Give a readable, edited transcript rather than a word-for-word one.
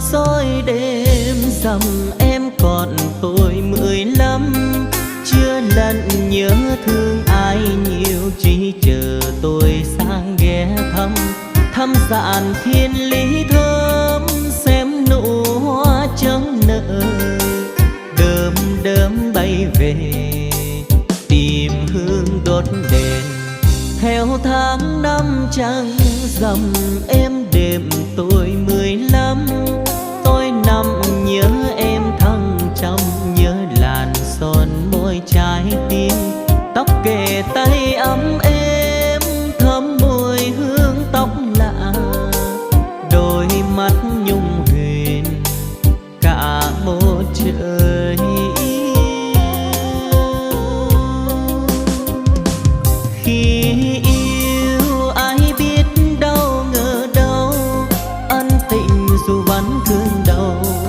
soi đêm rằm em còn tuổi 15, chưa lần nhớ thương ai nhiều, chỉ chờ tôi sang ghé thăm. Thăm dạn thiên lý thơm xem nụ hoa trắng nở, đơm đớm bay về tìm hương đốt đèn. Theo tháng năm trăng rằm em đêm tôi 15, tôi nằm nhớ em thăng trầm, nhớ làn son môi trái tim, tóc kề tay ấm êm thơm mùi hương tóc lạ, đôi mắt nhung huyền cả một trời. Khi yêu ai biết đâu ngờ đâu, ân tình dù vẫn thương đầu